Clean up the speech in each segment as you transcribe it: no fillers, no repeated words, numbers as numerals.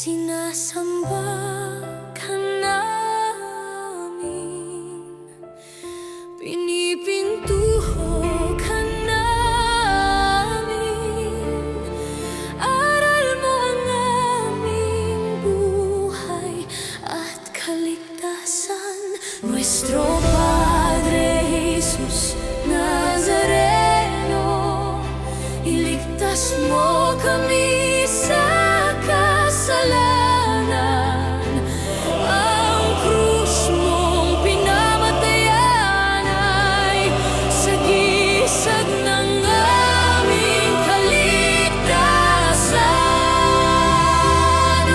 Sinasamba ka namin, pinipintuho ka namin. Aral mo ang aming buhay at kaligtasan. Nuestro Padre Jesus Nazareno, iligtas mo kami sa kasalanan. Ang krus mong pinamatayan ay sagisag ng aming kaligtasan.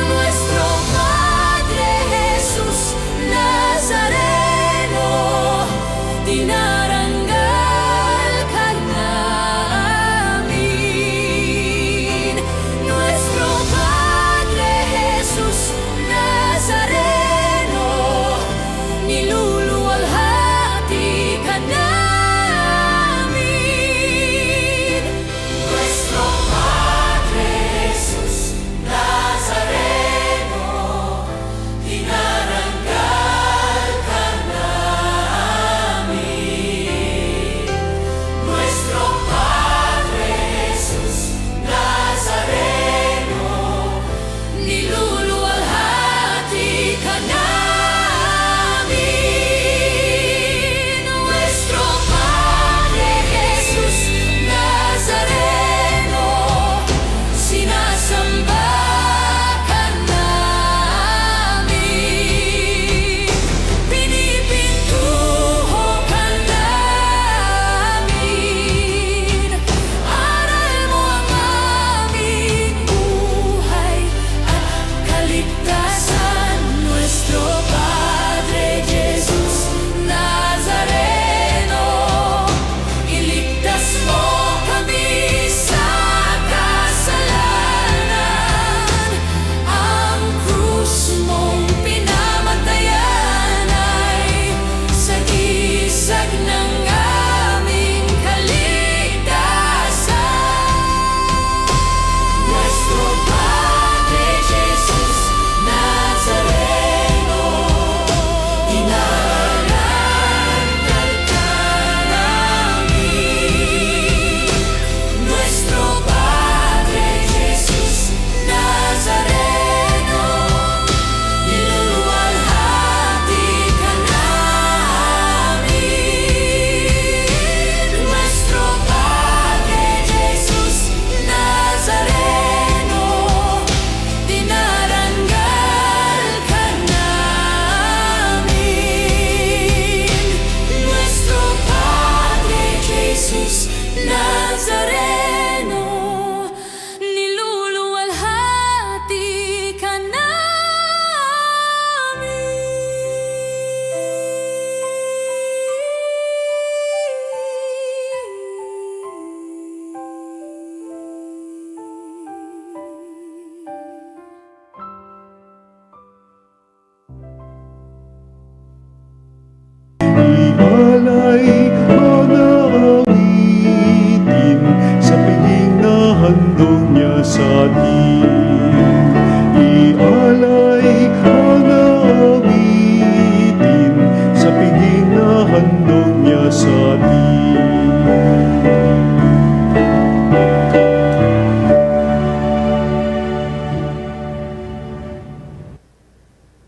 Nuestro Padre Jesus Nazareno, dinarangal ka namin. Nuestro Padre Jesus Nazareno, niluluwalhati ka namin. Nuestro Padre Jesus Nazareno, dinarangal ka namin. Nuestro Padre Jesus Nazareno, niluluwalhati ka namin. Nuestro Padre Jesus Nazareno, sinasamba ka namin. Pinipintuho ka namin. Aral mo ang aming buhay at kaligtasan. Nuestro Padre Jesus Nazareno, iligtas mo kami sa kasalanan. Ang krus mong pinamatayan ay sagisag ng aming kaligtasan. Nuestro Padre Jesus Nazareno, dinarangal ka namin. Nuestro Padre Jesus Nazareno, niluluwalhati ka namin. Nuestro Padre Jesus Nazareno, dinarangal ka namin. Nuestro Padre Jesus Nazareno, niluluwalhati ka Ialay mga awitin sa piging na handog niya sa atin. Ialay mga awitin sa piging na handog niya sa atin.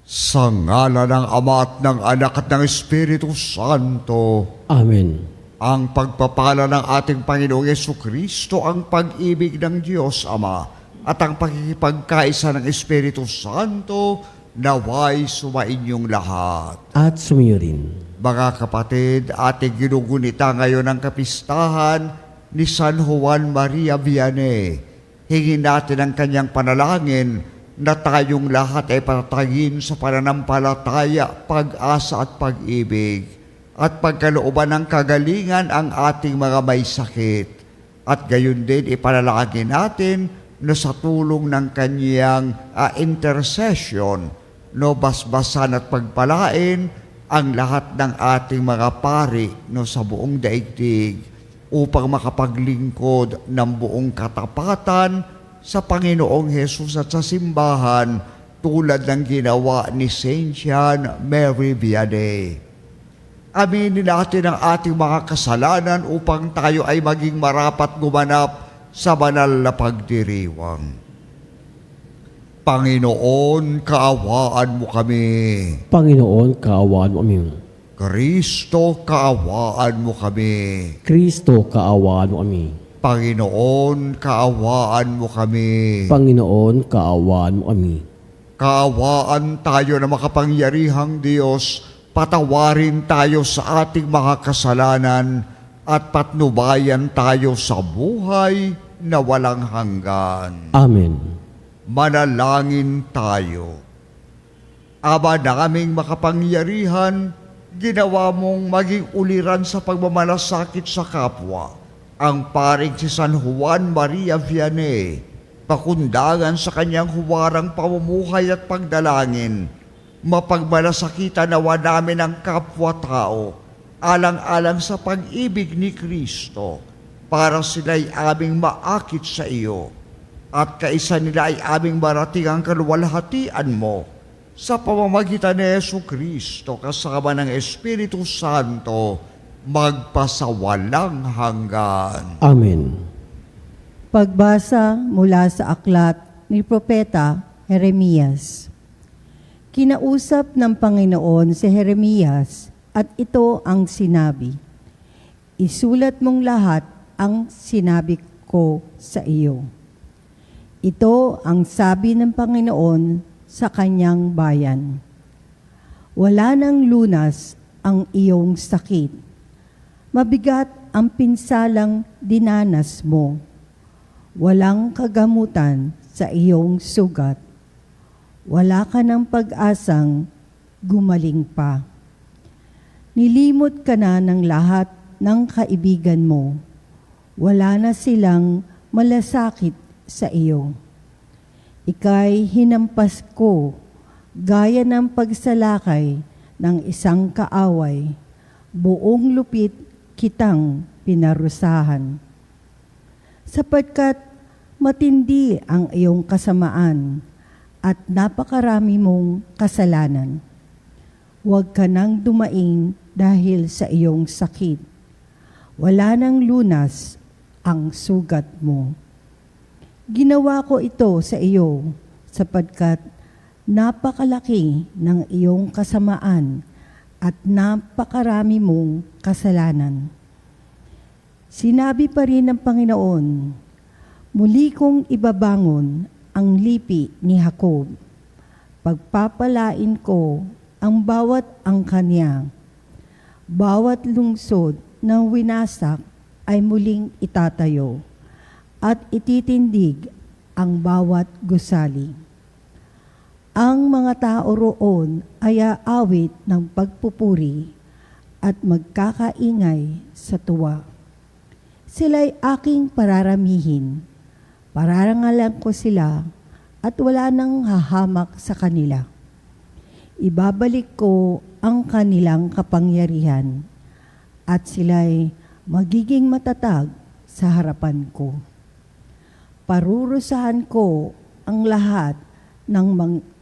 Sa ngala ng Ama at ng Anak at ng Espiritu Santo, Amen. ang pagpapala ng ating Panginoong Yesukristo, ang pag-ibig ng Diyos Ama, at ang pakikipagkaisa ng Espiritu Santo, naway sumainyong lahat. At sumayo rin. Mga kapatid, ating ginugunita ngayon ang kapistahan ni San Juan Maria Vianney. Hingin natin ang kanyang panalangin na tayong lahat ay patatagin sa pananampalataya, pag-asa at pag-ibig, at pagkalooban ng kagalingan ang ating mga may sakit. At gayon din ipanalangin natin na sa tulong ng kanyang intercession, no, basbasan at pagpalain ang lahat ng ating mga pari, no, sa buong daigdig, upang makapaglingkod ng buong katapatan sa Panginoong Hesus at sa simbahan tulad ng ginawa ni Saint John Mary Vianney. Aminin natin ang ating mga kasalanan upang tayo ay maging marapat gumanap sa banal na pagdiriwang. Panginoon, kaawaan mo kami. Panginoon, kaawaan mo kami. Kristo, kaawaan mo kami. Kristo, kaawaan mo kami. Panginoon, kaawaan mo kami. Panginoon, kaawaan mo kami. Kaawaan tayo na makapangyarihang Diyos, patawarin tayo sa ating mga kasalanan at patnubayan tayo sa buhay na walang hanggan. Amen. Manalangin tayo. Ama naming makapangyarihan, ginawa mong maging uliran sa pagmamalasakit sa kapwa ang paring si San Juan Maria Vianney, pakundangan sa kanyang huwarang pamumuhay at pagdalangin, mapagmalasakitan nawa namin ang kapwa-tao, alang-alang sa pag-ibig ni Kristo, para sila'y aming maakit sa iyo, at kaisa nila ay aming marating ang kaluwalhatian mo, sa pamamagitan ni Jesucristo kasama ng Espiritu Santo, magpasawalang hanggan. Amen. Pagbasa mula sa aklat ni Propeta Jeremias. Kinausap ng Panginoon si Jeremias at ito ang sinabi, "Isulat mong lahat ang sinabi ko sa iyo." Ito ang sabi ng Panginoon sa kanyang bayan. Wala nang lunas ang iyong sakit. Mabigat ang pinsalang dinanas mo. Walang kagamutan sa iyong sugat. Wala ka ng pag-asang gumaling pa. Nilimot ka na ng lahat ng kaibigan mo. Wala na silang malasakit sa iyo. Ika'y hinampas ko gaya ng pagsalakay ng isang kaaway. Buong lupit kitang pinarusahan. Sapagkat matindi ang iyong kasamaan at napakarami mong kasalanan. Huwag ka nang dumaing dahil sa iyong sakit. Wala nang lunas ang sugat mo. Ginawa ko ito sa iyo sapagkat napakalaki ng iyong kasamaan at napakarami mong kasalanan. Sinabi pa rin ng Panginoon, "Muli kong ibabangon ang lipi ni Jacob. Pagpapalain ko ang bawat angkanya. Bawat lungsod na winasak ay muling itatayo at ititindig ang bawat gusali. Ang mga tao roon ay aawit ng pagpupuri at magkakaingay sa tuwa. Sila'y aking pararamihin. Pararangalan ko sila at wala nang hahamak sa kanila. Ibabalik ko ang kanilang kapangyarihan at sila'y magiging matatag sa harapan ko. Parurusahan ko ang lahat ng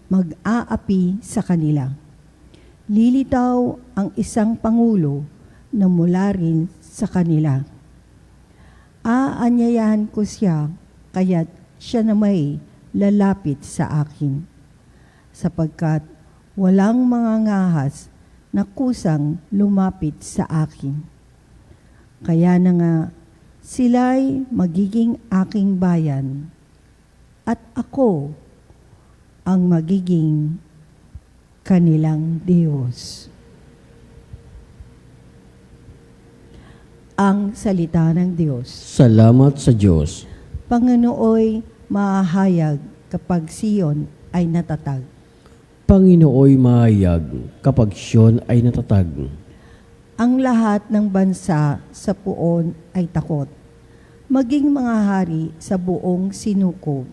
mag-aapi sa kanila. Lilitaw ang isang pangulo na mula rin sa kanila. Aanyayahan ko siya, kaya't siya na may lalapit sa akin. Sapagkat walang mga ngahas na kusang lumapit sa akin. Kaya na nga, sila'y magiging aking bayan, at ako ang magiging kanilang Diyos. Ang salita ng Diyos. Salamat sa Diyos. Panganooy mahahayag kapag Siyon ay natatag. Panginooy mahayag kapag Siyon ay natatag. Ang lahat ng bansa sa puon ay takot, maging mga hari sa buong sinukob.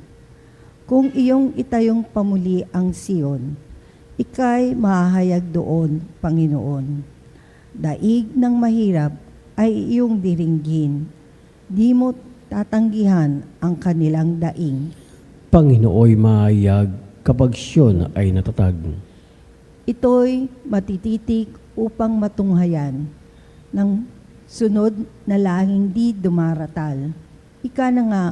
Kung iyong itayong pamuli ang Siyon, ika'y mahahayag doon, Panginoon. Daig ng mahirap ay iyong diringgin. Di mo tatanggihan ang kanilang daing. Panginooy mahayag kapag siyon ay natatag. Ito'y matititik upang matunghayan ng sunod na lahing di dumaratal. Ika na nga,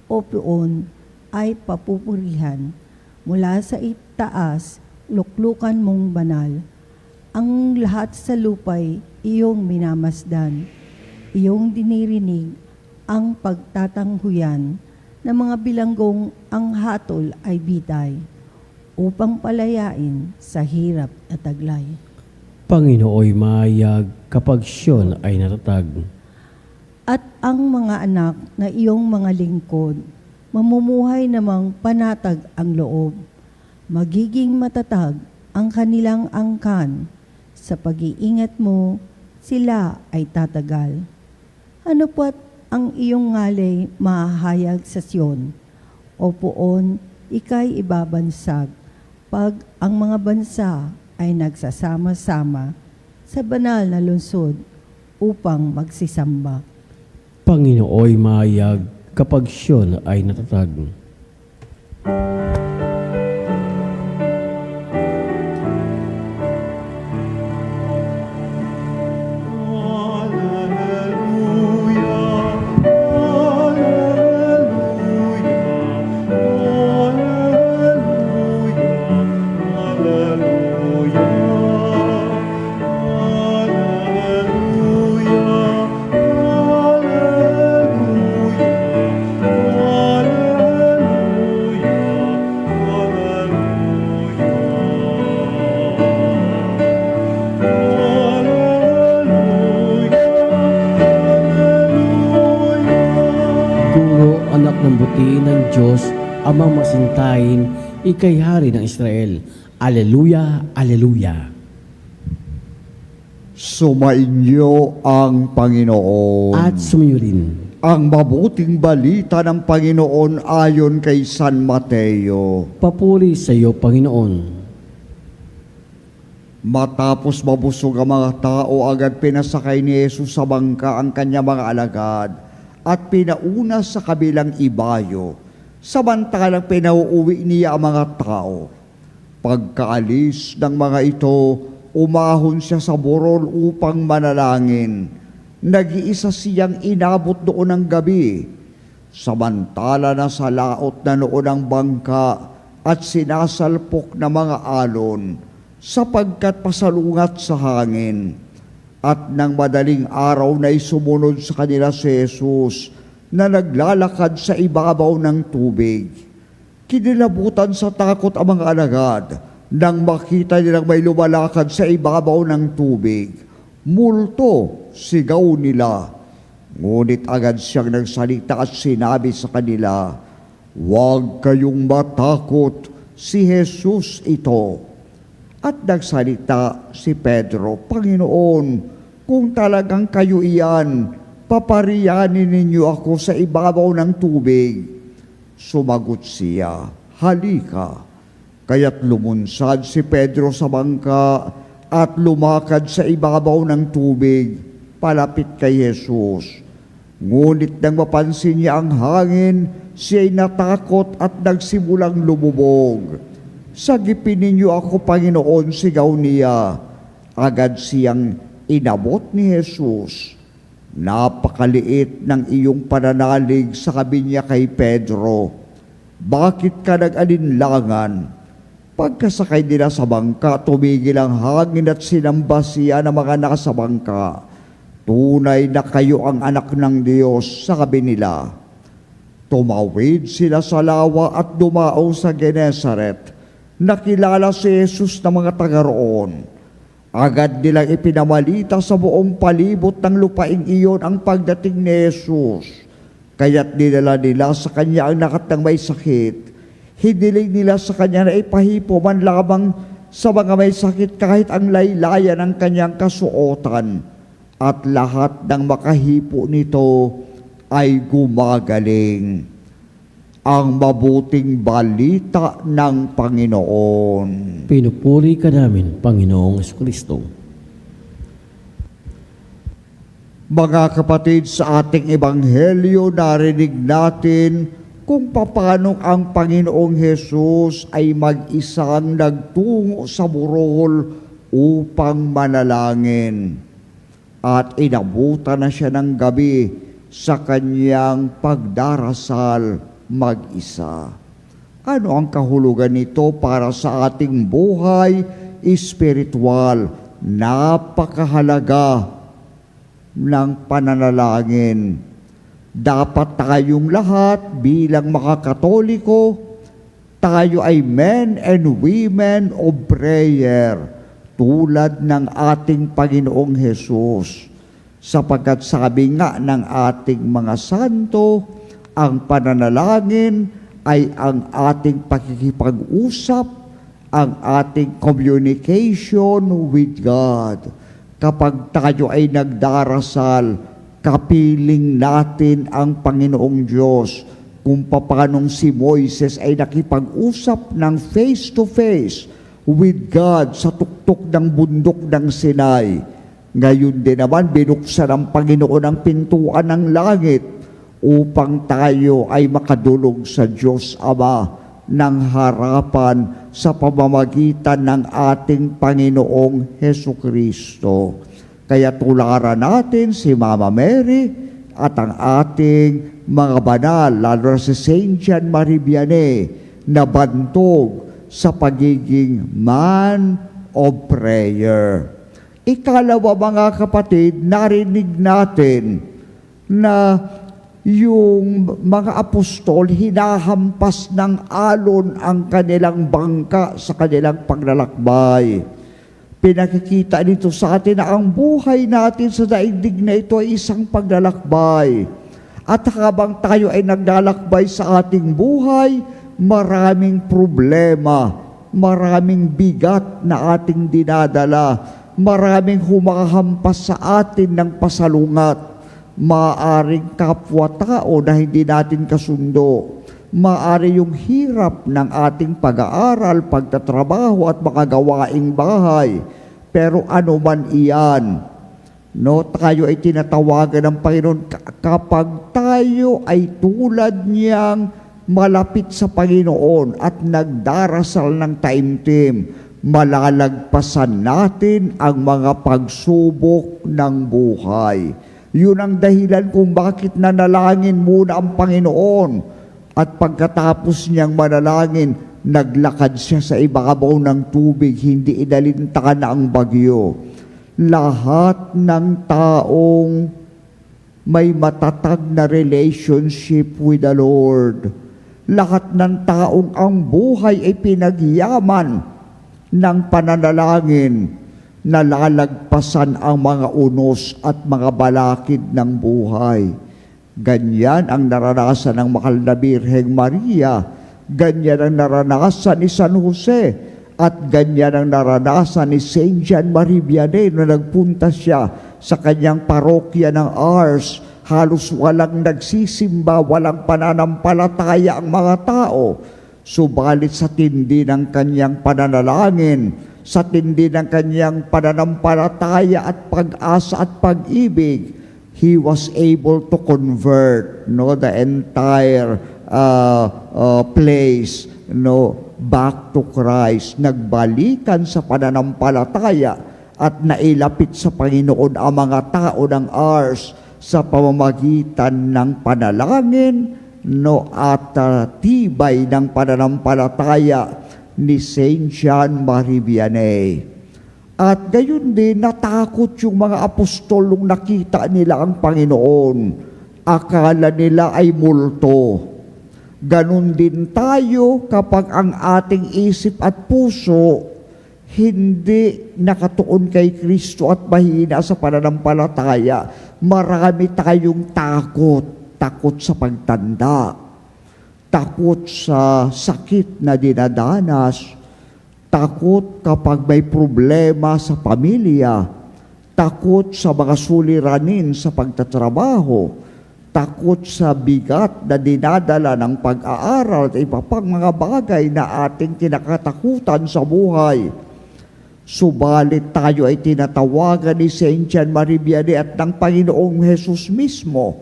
o Poon, ay papupurihan mula sa itaas, luklukan mong banal. Ang lahat sa lupay iyong minamasdan, iyong dinirinig ang pagtatanghuyan ng mga bilanggong ang hatol ay bitay upang palayain sa hirap at taglay. Panginooy mahayag kapag siyon ay natatag. At ang mga anak na iyong mga lingkod, mamumuhay namang panatag ang loob. Magiging matatag ang kanilang angkan. Sa pag-iingat mo, sila ay tatagal. Ano pat ang iyong ngalay mahahayag sa Siyon? O Poon, ika'y ibabansag pag ang mga bansa ay nagsasama-sama sa banal na lungsod upang magsisamba. Panginooy mahayag kapag siyon ay natatag. Guro, anak ng buti ng Diyos, amang masintayin, ikay hari ng Israel. Aleluya, aleluya. Sumainyo ang Panginoon. At sumayo rin. Ang mabuting balita ng Panginoon ayon kay San Mateo. Papuri sa iyo, Panginoon. Matapos mabusog ang mga tao, agad pinasakay ni Jesus sa bangka ang kanyang mga alagad at pinauna sa kabilang ibayo, samantalang pinauuwi niya ang mga tao. Pagkaalis ng mga ito, umahon siya sa burol upang manalangin. Nag-iisa siyang inabot doon ng gabi, samantala na sa laot na noon ang bangka at sinasalpok na mga alon, sapagkat pasalungat sa hangin. At nang madaling araw na sumunod sa kanila si Jesus na naglalakad sa ibabaw ng tubig. Kinilabutan sa takot ang mga alagad nang makita nilang may lumalakad sa ibabaw ng tubig. Multo, sigaw nila. Ngunit agad siyang nagsalita at sinabi sa kanila, "Huwag kayong matakot, si Jesus ito." At nagsalita si Pedro, "Panginoon, kung talagang kayo iyan, papariyanin ninyo ako sa ibabaw ng tubig." Sumagot siya, "Halika." Kaya't lumunsad si Pedro sa bangka at lumakad sa ibabaw ng tubig, palapit kay Jesus. Ngunit nang mapansin niya ang hangin, siya'y natakot at nagsimulang lumubog. "Sagipin ninyo ako, Panginoon," sigaw niya. Agad siyang inabot ni Jesus. "Napakaliit ng iyong pananalig," sabi niya kay Pedro. "Bakit ka nag-alinlangan?" Pagkasakay nila sa bangka, tumigil ang hangin at sinamba siya ng mga nasa bangka. "Tunay na kayo ang anak ng Diyos," sabi nila. Tumawid sila sa lawa at dumao sa Genesaret. Nakilala si Jesus ng mga taga roon. Agad nilang ipinamalita sa buong palibot ng lupaing iyon ang pagdating ni Jesus. Kaya't dinala nila sa kanya ang nakatang may sakit. Hiniling nila sa kanya na ipahipo man lamang sa mga may sakit kahit ang laylayan ng kanyang kasuotan. At lahat ng makahipo nito ay gumagaling. Ang mabuting balita ng Panginoon. Pinupuri ka namin, Panginoong Kristo. Mga kapatid, sa ating ebanghelyo narinig natin kung paano ang Panginoong Hesus ay mag-isang nagtungo sa burol upang manalangin. At inabutan na siya ng gabi sa kanyang pagdarasal mag-isa. Ano ang kahulugan nito para sa ating buhay espiritual? Napakahalaga ng pananalangin. Dapat tayong lahat bilang mga Katoliko, tayo ay men and women of prayer, tulad ng ating Panginoong Hesus. Sapagkat sabi nga ng ating mga santo, ang pananalangin ay ang ating pakikipag-usap, ang ating communication with God. Kapag tayo ay nagdarasal, kapiling natin ang Panginoong Diyos kung paanong si Moises ay nakipag-usap ng face-to-face with God sa tuktok ng bundok ng Sinai. Ngayon din naman, binuksan ng Panginoon ang pintuan ng langit upang tayo ay makadulog sa Diyos Ama ng harapan sa pamamagitan ng ating Panginoong Hesukristo. Kaya tularan natin si Mama Mary at ang ating mga banal, lalo na si Saint John Marie Vianney, na bantog sa pagiging man of prayer. Ikalawa, mga kapatid, narinig natin na yung mga apostol, hinahampas ng alon ang kanilang bangka sa kanilang paglalakbay. Pinakikita nito sa atin na ang buhay natin sa daigdig na ito ay isang paglalakbay. At habang tayo ay naglalakbay sa ating buhay, maraming problema, maraming bigat na ating dinadala, maraming humahampas sa atin ng pasalungat. Maaring kapwa-tao na hindi natin kasundo. Maari yung hirap ng ating pag-aaral, pagtatrabaho at mga gawaing bahay. Pero ano man iyan, no, tayo ay tinatawagan ng Panginoon kapag tayo ay tulad niyang malapit sa Panginoon at nagdarasal ng taimtim, malalagpasan natin ang mga pagsubok ng buhay. Yun ang dahilan kung bakit nanalangin muna ang Panginoon. At pagkatapos niyang manalangin, naglakad siya sa ibabaw ng tubig, hindi inalintakan na ang bagyo. Lahat ng taong may matatag na relationship with the Lord, lahat ng taong ang buhay ay pinagyaman ng pananalangin, nalalagpasan ang mga unos at mga balakid ng buhay. Ganyan ang naranasan ng mahal na Birheng Maria, ganyan ang naranasan ni San Jose, at ganyan ang naranasan ni Saint John Marie Vianney na nagpunta siya sa kanyang parokya ng Ars. Halos walang nagsisimba, walang pananampalataya ang mga tao. Subalit sa tindi ng kanyang pananalangin, sa tindi ng kanyang pananampalataya at pag-asa at pag-ibig, he was able to convert the entire place back to Christ. Nagbalikan sa pananampalataya at nailapit sa Panginoon ang mga tao ng Ars sa pamamagitan ng panalangin at tibay ng pananampalataya ni Saint John Marie Vianney. At gayon din, natakot yung mga apostol nung nakita nila ang Panginoon. Akala nila ay multo. Ganon din tayo kapag ang ating isip at puso hindi nakatuon kay Kristo at mahina sa pananampalataya. Marami tayong takot. Takot sa pagtanda. Takot sa sakit na dinadanas, takot kapag may problema sa pamilya, takot sa mga suliranin sa pagtatrabaho, takot sa bigat na dinadala ng pag-aaral at iba pang mga bagay na ating kinakatakutan sa buhay. Subalit tayo ay tinatawagan ni Saint John Marie Vianney at ng Panginoong Hesus mismo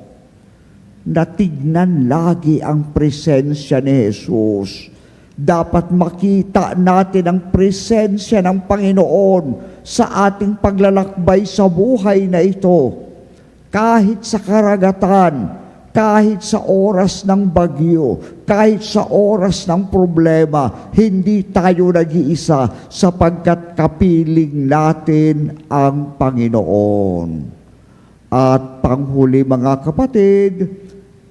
na tignan lagi ang presensya ni Jesus. Dapat makita natin ang presensya ng Panginoon sa ating paglalakbay sa buhay na ito. Kahit sa karagatan, kahit sa oras ng bagyo, kahit sa oras ng problema, hindi tayo nag-iisa sapagkat kapiling natin ang Panginoon. At panghuli mga kapatid,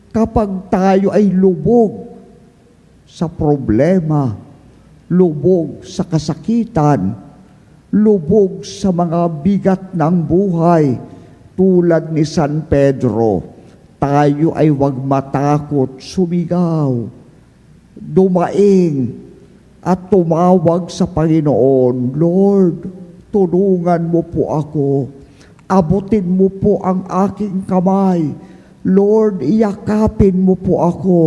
kapag tayo ay lubog sa problema, lubog sa kasakitan, lubog sa mga bigat ng buhay, tulad ni San Pedro, tayo ay huwag matakot, sumigaw, dumaing, at tumawag sa Panginoon, Lord, tulungan mo po ako, abutin mo po ang aking kamay, Lord, iyakapin mo po ako,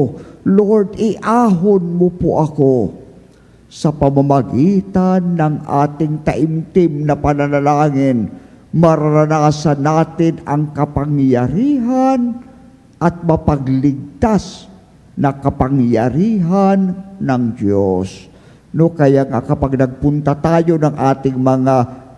Lord, iahon mo po ako. Sa pamamagitan ng ating taimtim na pananalangin, mararanasan natin ang kapangyarihan at mapagligtas na kapangyarihan ng Diyos. No, kaya nga kapag nagpunta tayo ng ating mga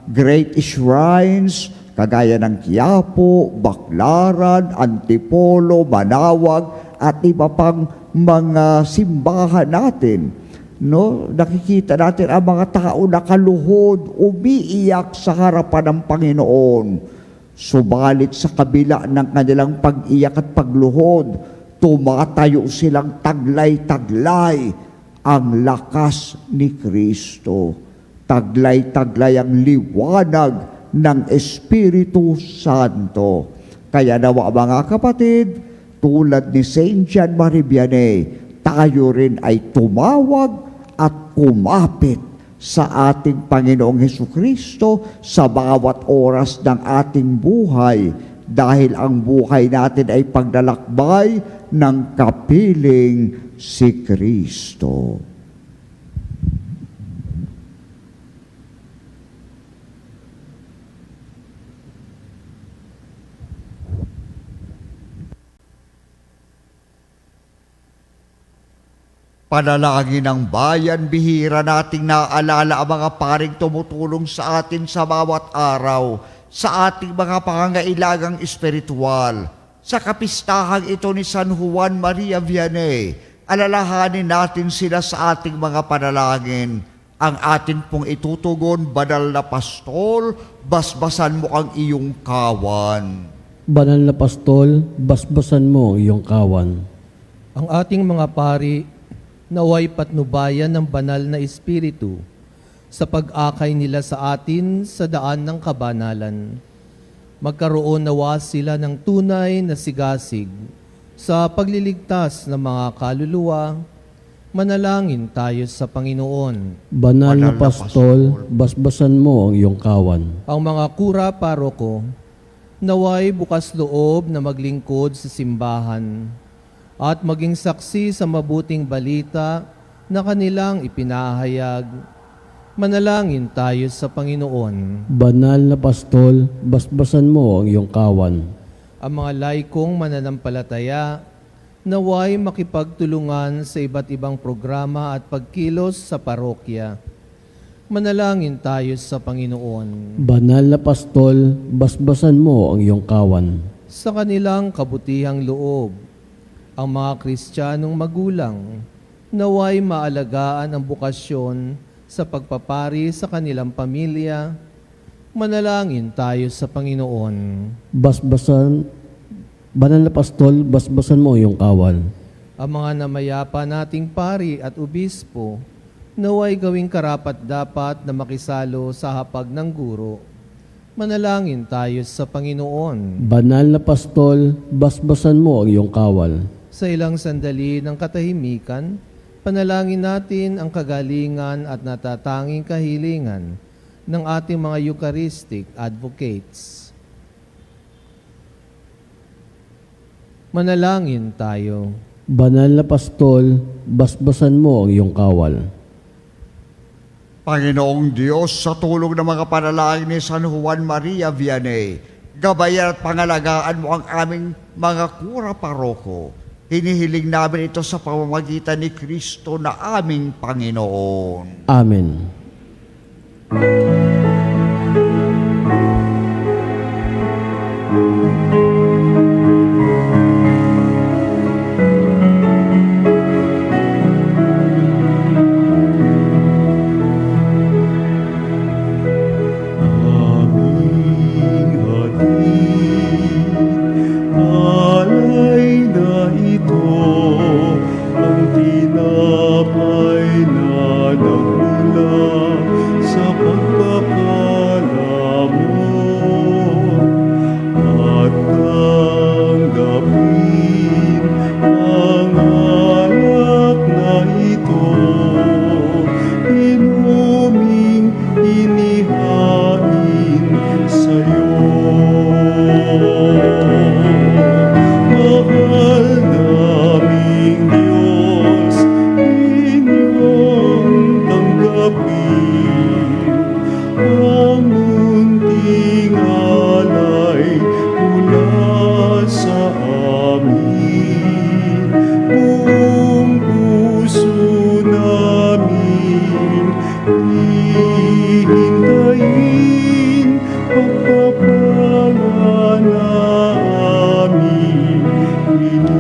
great shrines, kagaya ng Quiapo, Baclaran, Antipolo, Manawag, at iba pang mga simbahan natin, no, nakikita natin ang mga tao nakaluhod, umiiyak sa harapan ng Panginoon. Subalit sa kabila ng kanilang pag-iyak at pagluhod, tumatayo silang taglay-taglay ang lakas ni Kristo. Taglay-taglay ang liwanag ng Espiritu Santo. Kaya nawa mga kapatid, tulad ni Saint John Marie Vianney, tayo rin ay tumawag at kumapit sa ating Panginoong Hesukristo sa bawat oras ng ating buhay, dahil ang buhay natin ay paglalakbay ng kapiling si Kristo. Panalangin ng bayan, bihira nating naaalala ang mga paring tumutulong sa atin sa bawat araw, sa ating mga pangangailangang espiritual. Sa kapistahang ito ni San Juan Maria Vianney, alalahanin natin sila sa ating mga panalangin. Ang atin pong itutugon, Banal na Pastol, basbasan mo ang iyong kawan. Banal na Pastol, basbasan mo ang iyong kawan. Ang ating mga pari, naway patnubayan ng banal na Espiritu sa pag-akay nila sa atin sa daan ng kabanalan. Magkaroon nawa sila ng tunay na sigasig sa pagliligtas ng mga kaluluwa. Manalangin tayo sa Panginoon. Banal na Pastol, basbasan mo ang iyong kawan. Ang mga kura paroko, naway bukas loob na maglingkod sa simbahan at maging saksi sa mabuting balita na kanilang ipinahayag. Manalangin tayo sa Panginoon. Banal na Pastol, basbasan mo ang iyong kawan. Ang mga laikong mananampalataya, naway makipagtulungan sa iba't ibang programa at pagkilos sa parokya. Manalangin tayo sa Panginoon. Banal na Pastol, basbasan mo ang iyong kawan. Sa kanilang kabutihang loob, ang mga Kristiyanong magulang, naway maalagaan ang bukasyon sa pagpapari sa kanilang pamilya. Manalangin tayo sa Panginoon. Banal na Pastol, basbasan mo ang iyong kawan. Ang mga namayapa nating pari at obispo, naway gawing karapat-dapat na makisalo sa hapag ng guro. Manalangin tayo sa Panginoon. Banal na Pastol, basbasan mo ang iyong kawal. Sa ilang sandali ng katahimikan, panalangin natin ang kagalingan at natatanging kahilingan ng ating mga Eucharistic advocates. Manalangin tayo. Banal na Pastol, basbasan mo ang iyong kawal. Panginoong Diyos, sa tulong ng mga panalangin ni San Juan Maria Vianney, gabayan at pangalagaan mo ang aming mga kura paroko. Hinihiling namin ito sa pamamagitan ni Kristo na aming Panginoon. Amen. Aming hatid, alay na ito, ang tinapay na nagmula sa pagkakalamon. At tanggapin ang alak na ito, inuming inihain sa'yo. Mahal naming Diyos, inyong tanggapin ang munting alay mula sa amin. Buong puso namin hihintayin pagpapala na aming hiling.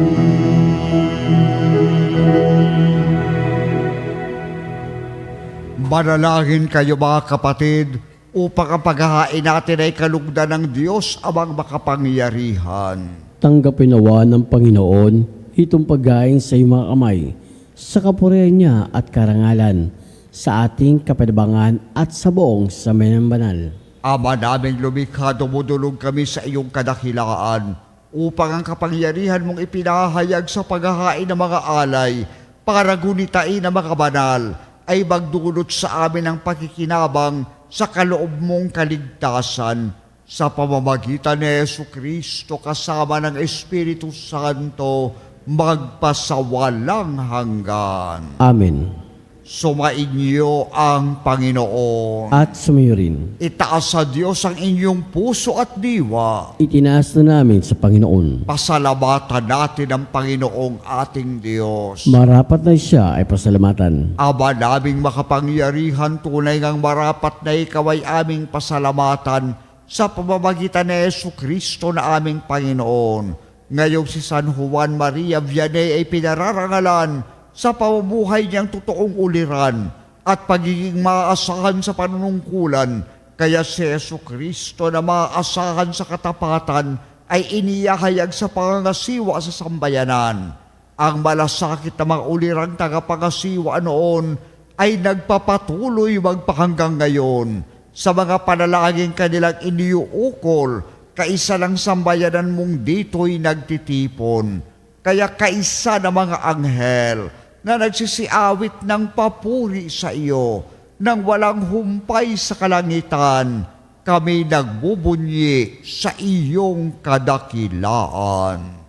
Manalangin kayo mga kapatid, upang ang paghahain natin ay kalugdan ng Diyos amang makapangyarihan. Tanggapin nawa ng Panginoon itong pagkain sa iyong mga kamay, sa kapurihan niya at karangalan, sa ating kapanabangan at sa buong sambayanan banal. Ama naming lumikha, dumudulog kami sa iyong kadakilaan, upang ang kapangyarihan mong ipinahayag sa paghahain ng mga alay, para gunitain ang mga banal, ay magdulot sa amin ng pakikinabang sa kaloob mong kaligtasan, sa pamamagitan ni Jesucristo kasama ng Espiritu Santo, magpasawalang hanggan. Amen. Sumainyo ang Panginoon. At sumayo rin. Itaas sa Diyos ang inyong puso at diwa. Itinaas na namin sa Panginoon. Pasalamatan natin ang Panginoong ating Diyos. Marapat na siya ay pasalamatan. Ama naming makapangyarihan, tunay ngang marapat na ikaw ay aming pasalamatan sa pamamagitan ni Jesucristo na aming Panginoon. Ngayong si San Juan Maria Vianney ay pinararangalan sa pamumuhay niyang totoong uliran at pagiging maaasahan sa panunungkulan. Kaya si Jesucristo na maaasahan sa katapatan ay iniyahayag sa pangangasiwa sa sambayanan. Ang malasakit na mga ulirang tagapangasiwa noon ay nagpapatuloy magpahanggang ngayon sa mga panalangin kanilang iniuukol, kaisa ng sambayanan mong dito'y nagtitipon. Kaya kaisa ng mga anghel na nagsisiawit ng papuri sa iyo, nang walang humpay sa kalangitan, kami nagbubunyi sa iyong kadakilaan.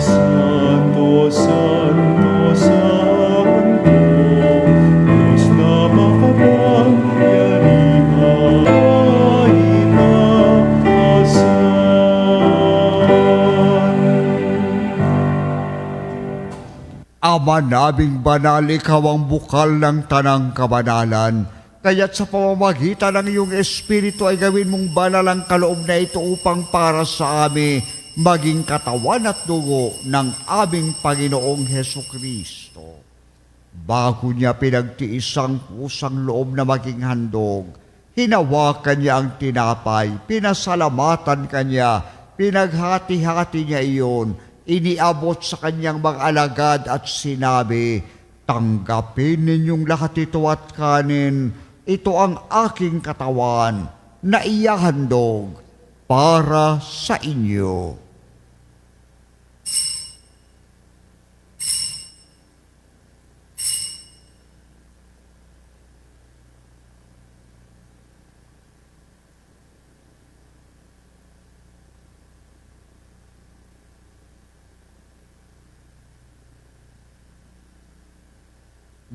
Santo, Santo, Santo, Diyos na makapangyarihan, ay Ama naming banal, ikaw ang bukal ng tanang kabanalan. Kaya't sa pamamagitan ng iyong Espiritu ay gawin mong banal ang kaloob na ito upang para sa amin maging katawan at dugo ng aming Panginoong Hesukristo. Bago niya pinagtiis ang pusang loob na maging handog, hinawakan niya ang tinapay, pinasalamatan kanya, pinaghati-hati niya iyon, iniabot sa kanyang mga alagad at sinabi, "Tanggapin ninyong lahat ito at kanin, ito ang aking katawan na iyahandog para sa inyo."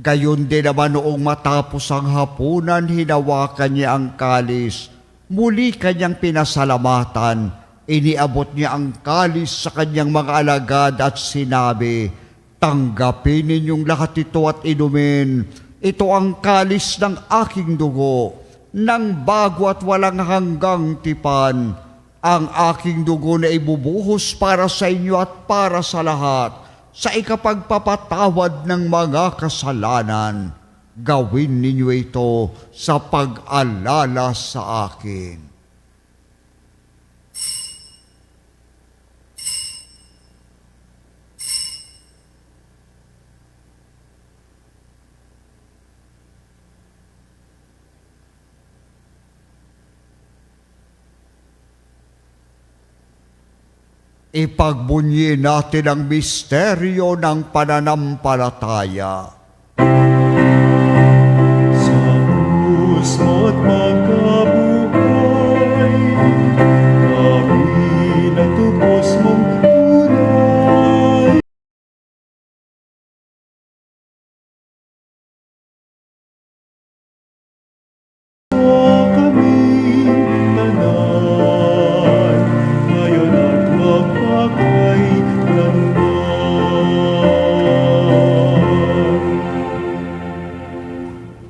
Gayon din naman noong matapos ang hapunan, hinawakan niya ang kalis. Muli kanyang pinasalamatan. Iniabot niya ang kalis sa kanyang mga alagad at sinabi, "Tanggapin ninyong lahat ito at inumin. Ito ang kalis ng aking dugo, ng bago at walang hanggang tipan. Ang aking dugo na ibubuhos para sa inyo at para sa lahat, sa ikapagpapatawad ng mga kasalanan. Gawin ninyo ito sa pag-alala sa akin." Ipagbunyi natin ang misteryo ng pananampalataya. Sa krus mo't pagkabuhay, kami natupos mong tunay. Kami tanan, ngayon at magpakailanman.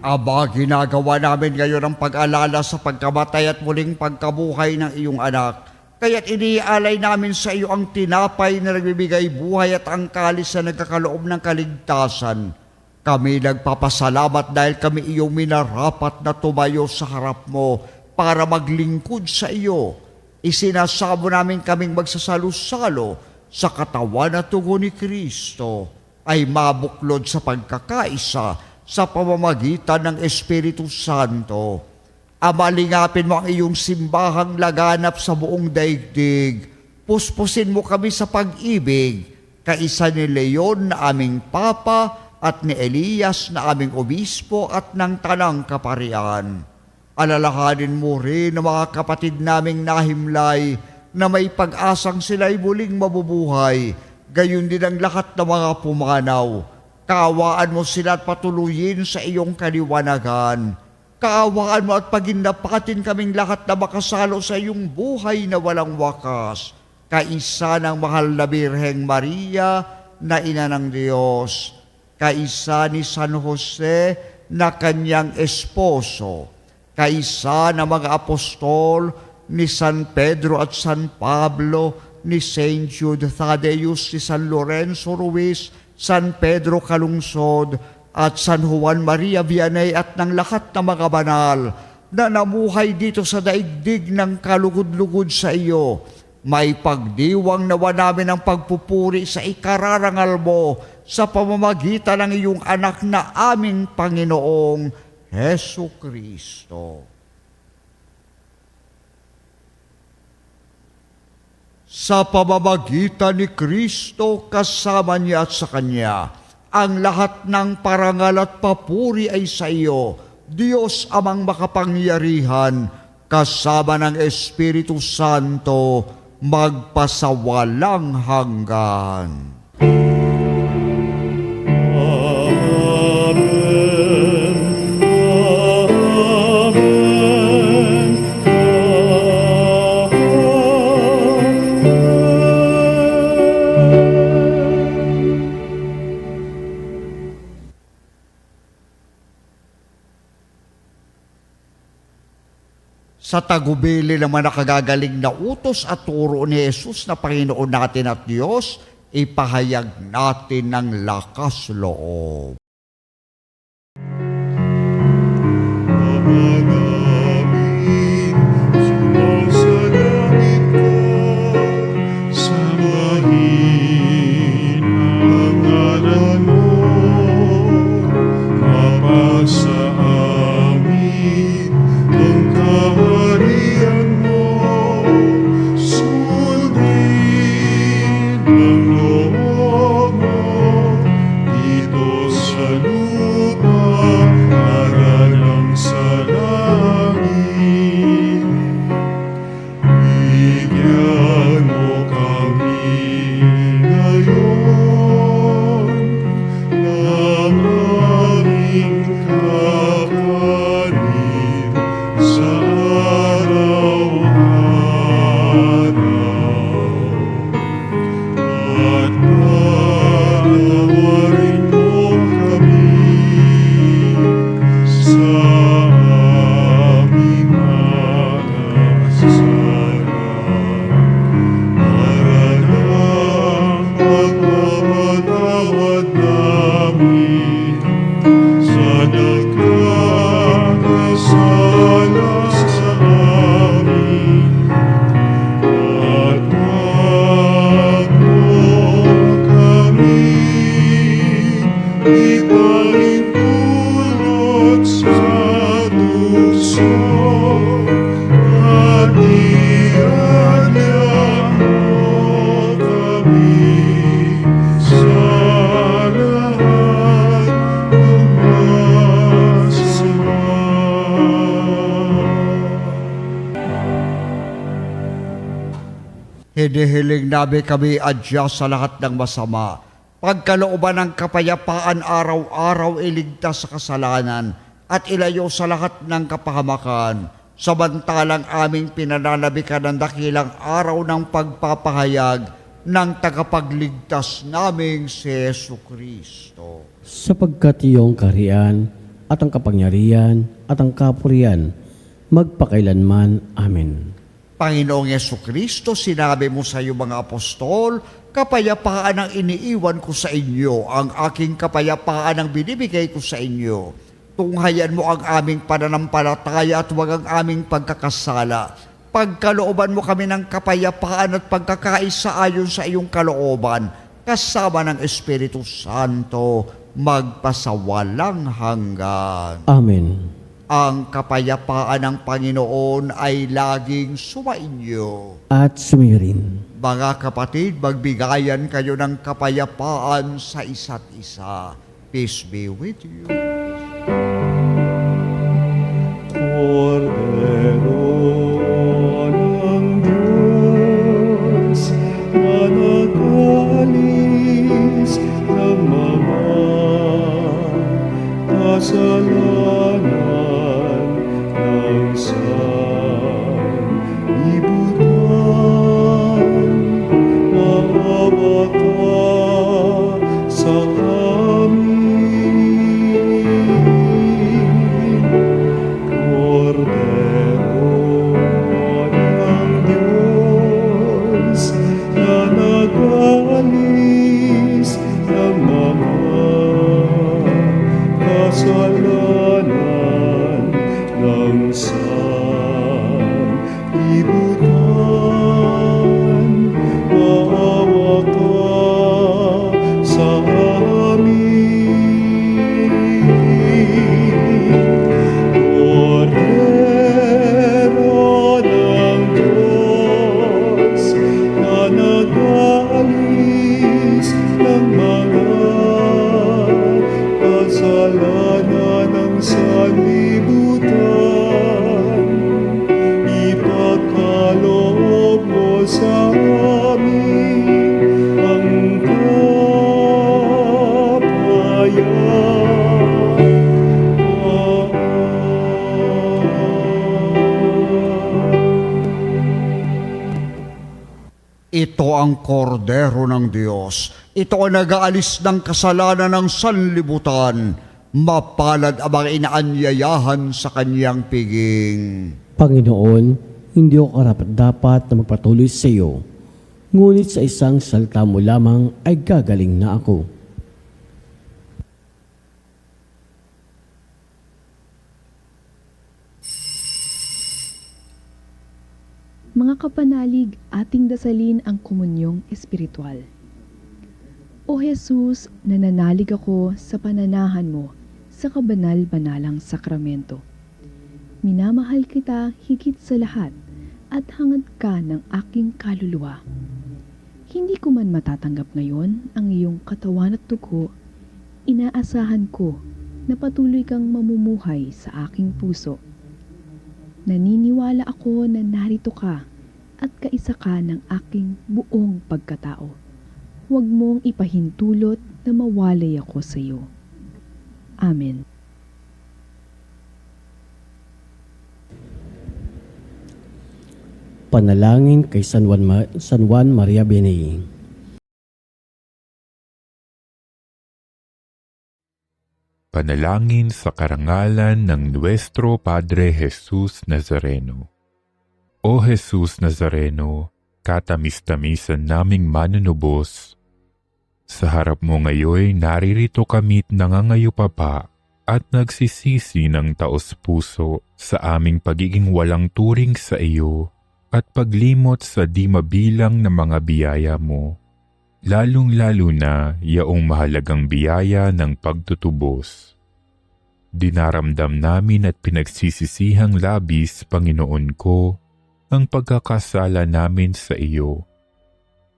Aba, ginagawa namin ngayon ang pag-alala sa pagkamatay at muling pagkabuhay ng iyong anak. Kaya't iniaalay namin sa iyo ang tinapay na nagbibigay buhay at ang kalis na nagkakaloob ng kaligtasan. Kami nagpapasalamat dahil kami iyong minarapat na tumayo sa harap mo para maglingkod sa iyo. Isinasamo namin kaming magsasalo-salo sa katawan at tugo ni Kristo ay mabuklod sa pagkakaisa sa pamamagitan ng Espiritu Santo. Amalingapin mo ang iyong simbahang laganap sa buong daigdig. Puspusin mo kami sa pag-ibig, kaisa ni Leon na aming Papa at ni Elias na aming Obispo at ng Tanang Kaparian. Alalahanin mo rin ang mga kapatid naming nahimlay na may pag-asang sila'y muling mabubuhay, gayon din ang lahat ng mga pumanaw. Kaawaan mo sila at patuluyin sa iyong kaliwanagan. Kaawaan mo at pagindapatin kaming lahat na makasalo sa iyong buhay na walang wakas, kaisa ng mahal na Birheng Maria na Ina ng Diyos, kaisa ni San Jose na kanyang esposo, kaisa ng mga apostol ni San Pedro at San Pablo, ni Saint Jude Thaddeus, ni San Lorenzo Ruiz, San Pedro Calungsod, at San Juan Maria Vianney at ng lahat ng mga banal na namuhay dito sa daigdig ng kalugod-lugod sa iyo. May pagdiwang nawa namin ang pagpupuri sa ikararangal mo sa pamamagitan ng iyong anak na aming Panginoong Hesu Kristo. Sa pamamagitan ni Kristo, kasama niya at sa Kanya, ang lahat ng parangal at papuri ay sa iyo, Diyos amang makapangyarihan, kasama ng Espiritu Santo, magpasawalang hanggan. Sa tagubili naman nakagagaling na utos at turo ni Jesus na Panginoon natin at Diyos, ipahayag natin ng lakas loob. Ama namin, sumasalangit ka, sambahin ang ngalan mo, mapasa amin ang kaharian mo, sundin ang loob mo dito sa lupa para lang sa langit. Bigyan mo kami ngayon ng Hinihiling namin kami adya sa lahat ng masama. Pagkalooban ng kapayapaan araw-araw iligtas sa kasalanan at ilayo sa lahat ng kapahamakan. Samantalang aming pinananabikan ng dakilang araw ng pagpapahayag ng tagapagligtas naming si Jesucristo. Sapagkat iyong kaharian at ang kapangyarihan at ang kapurihan magpakailanman. Amen. Panginoong Jesucristo, sinabi mo sa iyong mga apostol, kapayapaan ang iniiwan ko sa inyo, ang aking kapayapaan ang binibigay ko sa inyo. Tunghayan mo ang aming pananampalataya at huwag ang aming pagkakasala. Pagkalooban mo kami ng kapayapaan at pagkakaisa ayon sa iyong kalooban, kasama ng Espiritu Santo, magpasawalang hanggan. Amen. Ang kapayapaan ng Panginoon ay laging sumainyo. At sumirin. Mga kapatid, magbigayan kayo ng kapayapaan sa isa't isa. Peace be with you. Kordero ng Diyos na nagalis ng mga kasalanan ng sanlibutan, maawa ka sa amin. Kordero ng Diyos na nagalis ng mga kasalanan ng sanlibutan, maawa ka sa amin. Kordero ng Diyos na nagalis ng mga kasalanan ng sanlibutan, ipagkaloob mo sa amin ang kapayapaan. Ito ang kordero ng Diyos. Ito ang nag-aalis ng kasalanan ng sanlibutan. Mapalad ang mga inaanyayahan sa kanyang piging. Panginoon, hindi ako karapat-dapat na magpatuloy sa iyo. Ngunit sa isang salita mo lamang ay gagaling na ako. Mga kapanalig, ating dasalin ang komunyong espiritual. O Jesus, nananalig ako sa pananahan mo sa kabanal-banalang sakramento. Minamahal kita higit sa lahat at hangad ka ng aking kaluluwa. Hindi ko man matatanggap ngayon ang iyong katawan at dugo, inaasahan ko na patuloy kang mamumuhay sa aking puso. Naniniwala ako na narito ka at kaisa ka ng aking buong pagkatao. Huwag mong ipahintulot na mawalay ako sa iyo. Amen. Panalangin kay San Juan Maria Vianney. Panalangin sa karangalan ng Nuestro Padre Jesus Nazareno. O Jesus Nazareno, katamis-tamisan naming manunubos, sa harap mo ngayon naririto kami't nangangayupapa at nagsisisi ng taos-puso sa aming pagiging walang turing sa iyo at paglimot sa di mabilang na mga biyaya mo, lalong-lalo na yaong mahalagang biyaya ng pagtutubos. Dinaramdam namin at pinagsisisihang labis, Panginoon ko, ang pagkakasala namin sa iyo.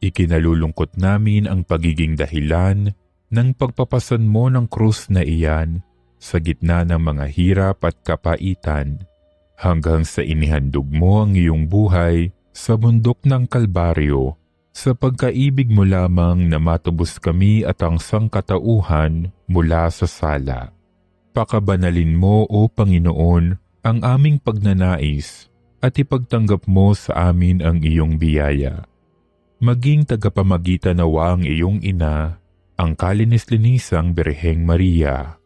Ikinalulungkot namin ang pagiging dahilan ng pagpapasan mo ng krus na iyan sa gitna ng mga hirap at kapaitan hanggang sa inihandog mo ang iyong buhay sa bundok ng Kalbaryo, sa pagkaibig mo lamang na matubos kami at ang sangkatauhan mula sa sala. Pakabanalin mo, O Panginoon, ang aming pagnanais at ipagtanggap mo sa amin ang iyong biyaya. Maging tagapamagitan nawa ang iyong ina, ang kalinis-linisang Birheng Maria.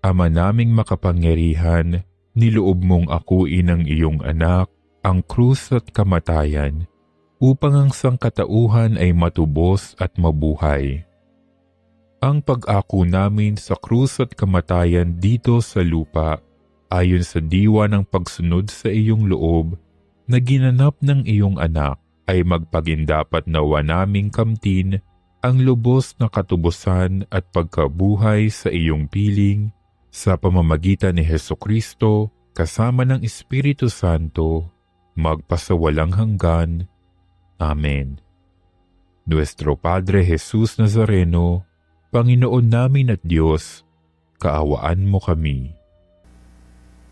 Ama naming makapangyarihan, niloob mong akuin ang iyong anak, ang krus at kamatayan, upang ang sangkatauhan ay matubos at mabuhay. Ang pag-ako namin sa krus at kamatayan dito sa lupa, ayon sa diwa ng pagsunod sa iyong loob, na ginanap ng iyong anak, ay magpagindapat nawa naming kamtin ang lubos na katubusan at pagkabuhay sa iyong piling, sa pamamagitan ni Hesukristo, kasama ng Espiritu Santo, magpasawalang hanggan. Amen. Nuestro Padre Jesus Nazareno, Panginoon namin at Diyos, kaawaan mo kami.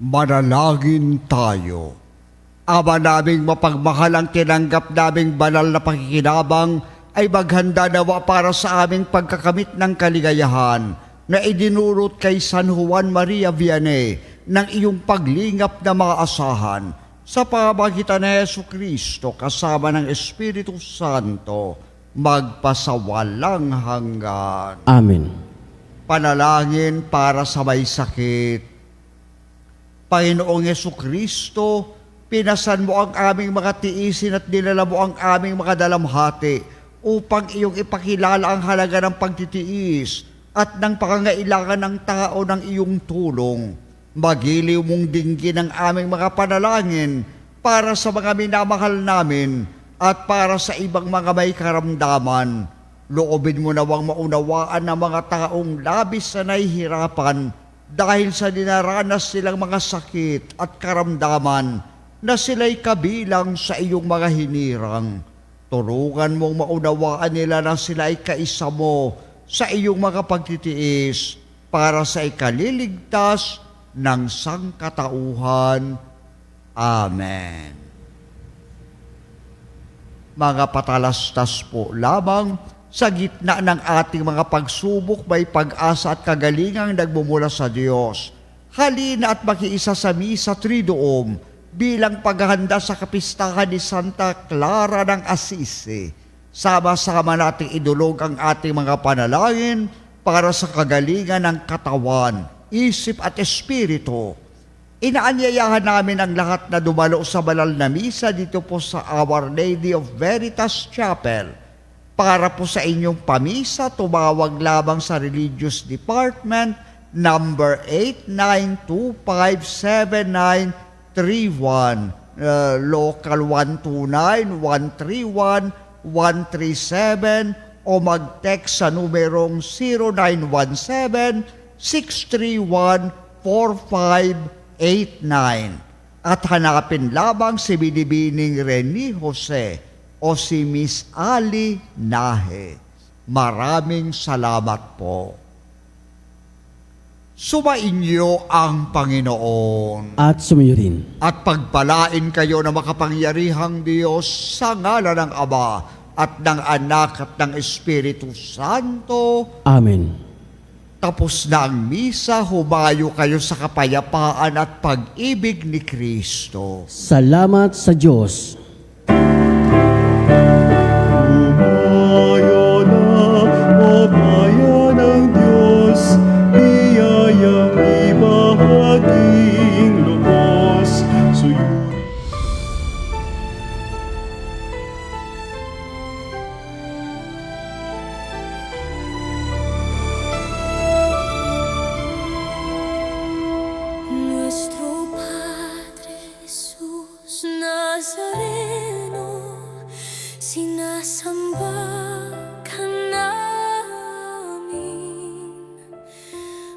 Manalangin tayo. Ama naming mapagmahal, ang tinanggap naming banal na pakikinabang ay maghanda nawa para sa aming pagkakamit ng kaligayahan na idinurot kay San Juan Maria Vianney ng iyong paglingap na mga asahan sa pamamagitan ni Jesucristo kasama ng Espiritu Santo, magpasawalang hanggan. Amen. Panalangin para sa may sakit. Panginoong Jesucristo, pinasan mo ang aming mga tiisin at dinala mo ang aming mga dalamhati upang iyong ipakilala ang halaga ng pagtitiis at ng pangangailangan ng tao ng iyong tulong. Magiliw mong dinggin ang aming mga panalangin para sa mga minamahal namin at para sa ibang mga may karamdaman. Loobin mo nawang maunawaan ng mga taong labis na nahihirapan dahil sa dinaranas silang mga sakit at karamdaman na sila'y kabilang sa iyong mga hinirang. Tulungan mong maunawaan nila na sila'y kaisa mo sa iyong mga pagtitiis para sa ikaliligtas ng sangkatauhan. Amen. Mga patalastas po lamang, sa gitna ng ating mga pagsubok, may pag-asa at kagalingang nagmumula sa Diyos. Halina at makiisa sa Misa Triduum bilang paghahanda sa kapistahan ni Santa Clara ng Assisi. Sama-sama nating idulog ang ating mga panalangin para sa kagalingan ng katawan, isip at espiritu. Inaanyayahan namin ang lahat na dumalo sa banal na misa dito po sa Our Lady of Veritas Chapel. Para po sa inyong pamisa, tumawag lamang sa Religious Department number 89257931, local 129-131-137 o mag-text sa numerong 0917-631-4589 at hanapin lamang si Binibining Rene Jose o si Miss Ali Nahe. Maraming salamat po. Sumainyo ang Panginoon. At sumayo rin. At pagpalain kayo na makapangyarihang Diyos sa ngalan ng Ama at ng Anak at ng Espiritu Santo. Amen. Tapos na ang misa, humayo kayo sa kapayapaan at pag-ibig ni Kristo. Salamat sa Diyos. Umayo na, o bayan ng Diyos, biyayang ibahaging lubos. Nuestro Padre Jesús Nazareno, sinasamba ka namin,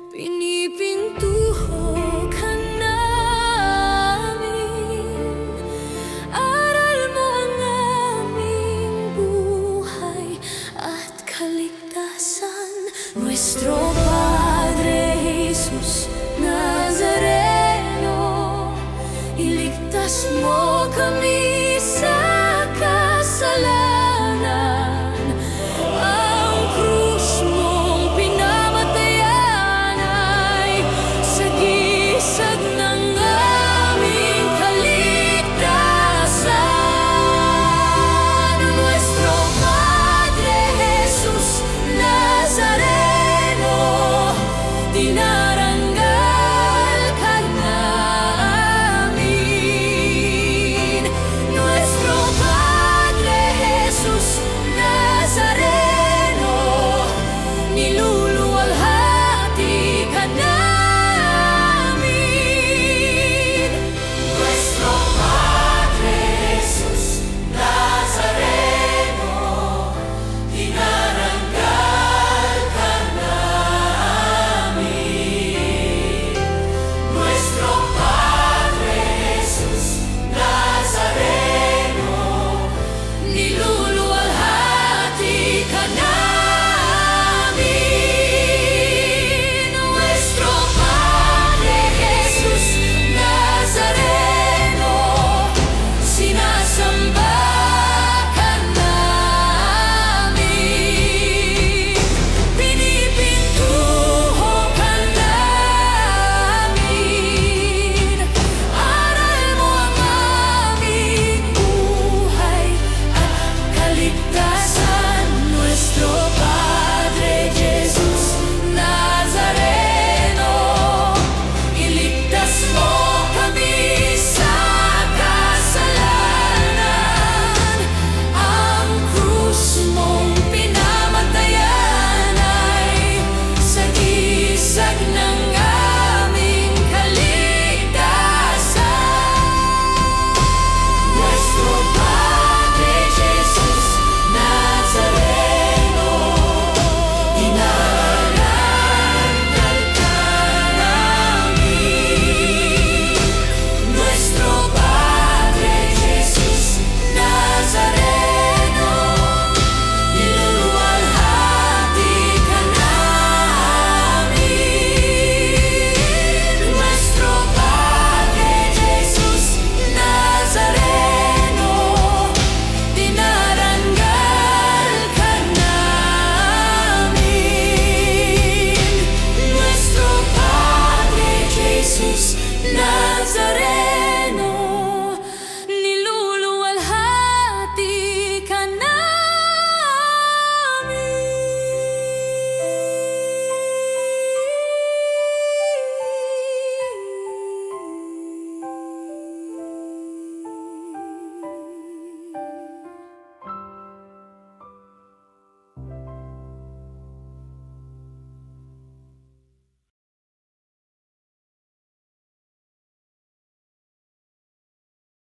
pinipintuho ka namin, nuestro Padre Jesus Nazareno, iligtas mo kami